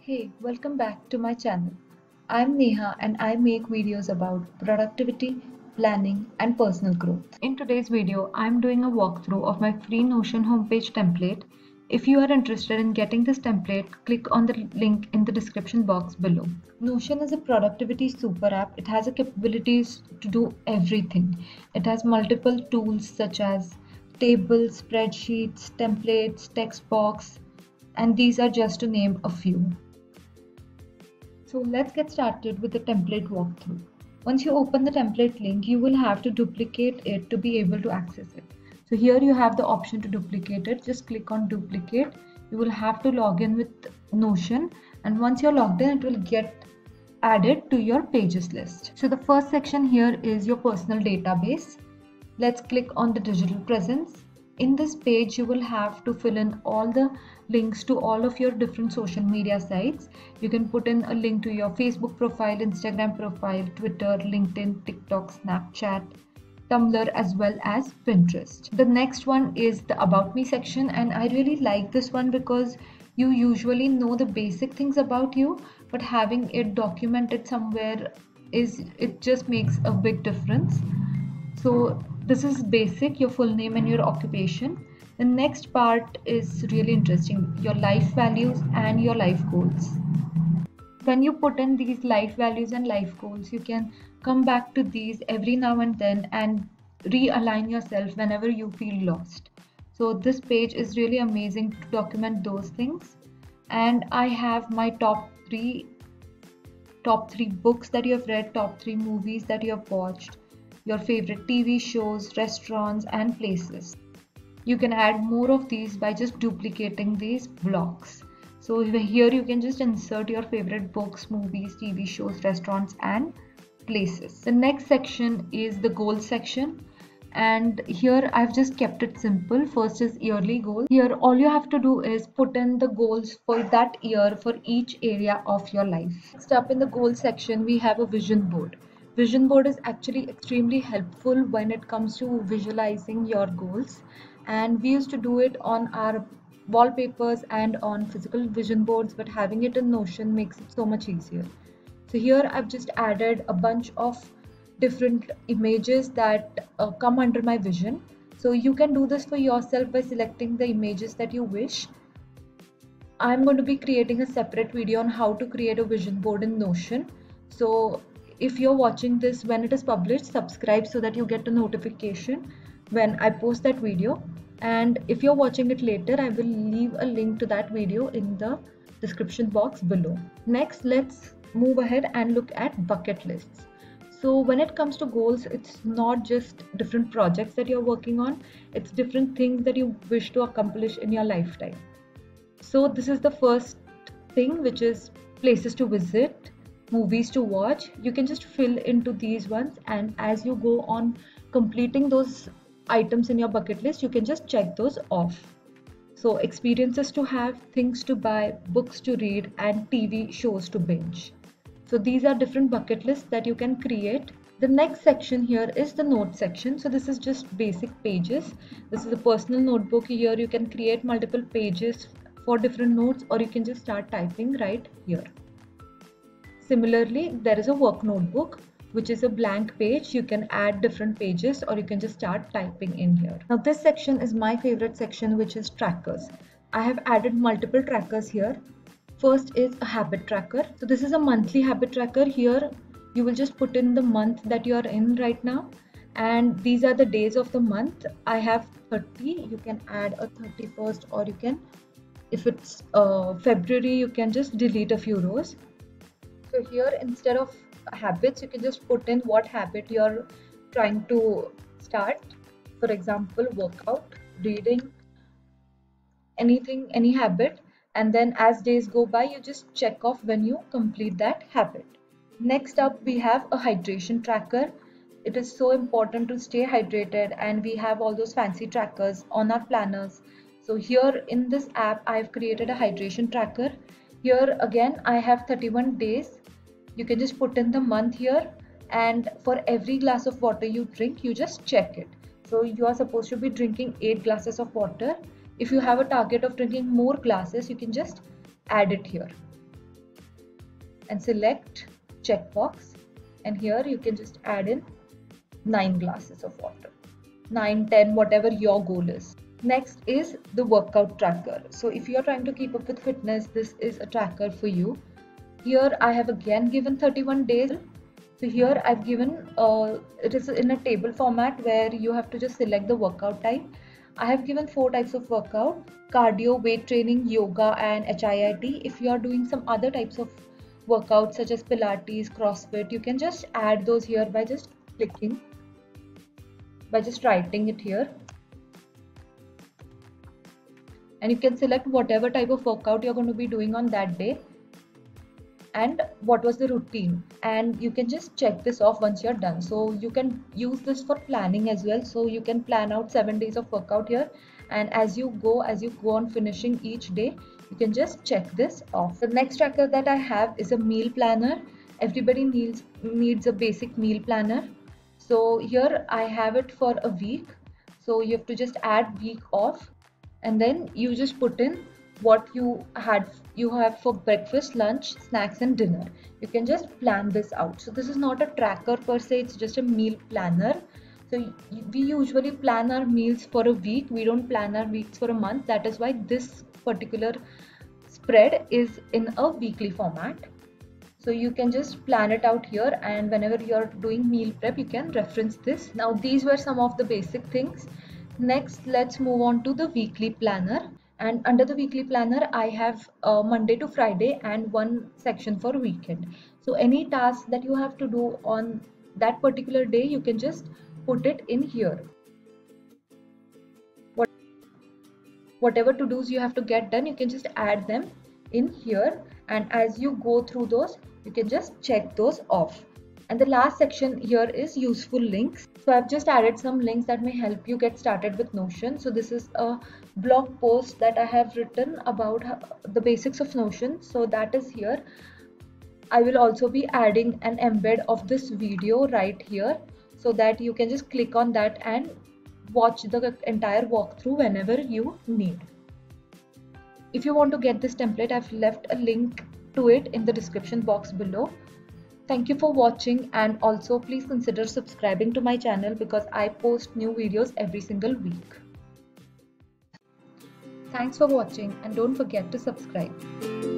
Hey, welcome back to my channel. I'm Neha and I make videos about productivity, planning, and personal growth. In today's video, I'm doing a walkthrough of my free Notion homepage template. If you are interested in getting this template, click on the link in the description box below. Notion is a productivity super app. It has the capabilities to do everything. It has multiple tools such as tables, spreadsheets, templates, text box, and these are just to name a few. So let's get started with the template walkthrough. Once you open the template link, you will have to duplicate it to be able to access it. So here you have the option to duplicate it. Just click on duplicate. You will have to log in with Notion, and once you're logged in, it will get added to your pages list. So the first section here is your personal database. Let's click on the digital presence. In this page, you will have to fill in all the links to all of your different social media sites. You can put in a link to your Facebook profile, Instagram profile, Twitter, LinkedIn, TikTok, Snapchat, Tumblr, as well as Pinterest. The next one is the About Me section, and I really like this one because you usually know the basic things about you, but having it documented somewhere it just makes a big difference. So this is basic, your full name and your occupation. The next part is really interesting, your life values and your life goals. When you put in these life values and life goals, you can come back to these every now and then and realign yourself whenever you feel lost. So this page is really amazing to document those things. And I have my top three books that you have read, top three movies that you have watched, your favorite TV shows, restaurants, and places. You can add more of these by just duplicating these blocks. So here you can just insert your favorite books, movies, TV shows, restaurants, and places. The next section is the goals section. And here I've just kept it simple. First is yearly goal. Here all you have to do is put in the goals for that year for each area of your life. Next up in the goal section, we have a vision board. Vision board is actually extremely helpful when it comes to visualizing your goals, and we used to do it on our wallpapers and on physical vision boards, but having it in Notion makes it so much easier. So here I've just added a bunch of different images that come under my vision. So you can do this for yourself by selecting the images that you wish. I'm going to be creating a separate video on how to create a vision board in Notion. So if you're watching this when it is published, subscribe so that you get a notification when I post that video. And if you're watching it later, I will leave a link to that video in the description box below. Next, let's move ahead and look at bucket lists. So when it comes to goals, it's not just different projects that you're working on, it's different things that you wish to accomplish in your lifetime. So this is the first thing, which is places to visit, movies to watch. You can just fill into these ones, and as you go on completing those items in your bucket list, you can just check those off. So experiences to have, things to buy, books to read, and TV shows to binge. So these are different bucket lists that you can create. The next section here is the note section. So this is just basic pages. This is a personal notebook. Here you can create multiple pages for different notes, or you can just start typing right here. Similarly, there is a work notebook, which is a blank page. You can add different pages, or you can just start typing in here. Now this section is my favorite section, which is trackers. I have added multiple trackers here. First is a habit tracker. So this is a monthly habit tracker. Here you will just put in the month that you are in right now, and these are the days of the month. I have 30. You can add a 31st, or you can, if it's February, you can just delete a few rows. So here, instead of habits, you can just put in what habit you're trying to start. For example, workout, reading, anything, any habit. And then as days go by, you just check off when you complete that habit. Next up, we have a hydration tracker. It is so important to stay hydrated, and we have all those fancy trackers on our planners. So here in this app, I've created a hydration tracker. Here again, I have 31 days. You can just put in the month here, and for every glass of water you drink, you just check it. So you are supposed to be drinking 8 glasses of water. If you have a target of drinking more glasses, you can just add it here. and select checkbox, and here you can just add in 9 glasses of water, 9, 10, whatever your goal is. Next is the workout tracker. So if you're trying to keep up with fitness, this is a tracker for you. Here I have again given 31 days. So here I've given, it is in a table format where you have to just select the workout type. I have given 4 types of workout: cardio, weight training, yoga and HIIT. If you are doing some other types of workouts such as Pilates, CrossFit, you can just add those here by just clicking, by just writing it here. And you can select whatever type of workout you're going to be doing on that day and what was the routine, and you can just check this off once you're done. So you can use this for planning as well. So you can plan out 7 days of workout here, and as you go on finishing each day, you can just check this off. The next tracker that I have is a meal planner. Everybody needs a basic meal planner. So here I have it for a week. So you have to just add week off, and then you just put in what you have for breakfast, lunch, snacks and dinner. You can just plan this out. So this is not a tracker per se, it's just a meal planner. So we usually plan our meals for a week, we don't plan our weeks for a month. That is why this particular spread is in a weekly format. So you can just plan it out here, and whenever you're doing meal prep, you can reference this. Now these were some of the basic things. Next, let's move on to the weekly planner. And under the weekly planner, I have Monday to Friday and one section for weekend. So any task that you have to do on that particular day, you can just put it in here. Whatever to-dos you have to get done, you can just add them in here. And as you go through those, you can just check those off. And the last section here is useful links. So I've just added some links that may help you get started with Notion. So this is a blog post that I have written about the basics of Notion. So that is here. I will also be adding an embed of this video right here, so that you can just click on that and watch the entire walkthrough whenever you need. If you want to get this template, I've left a link to it in the description box below. Thank you for watching, and also please consider subscribing to my channel because I post new videos every single week. Thanks for watching, and don't forget to subscribe.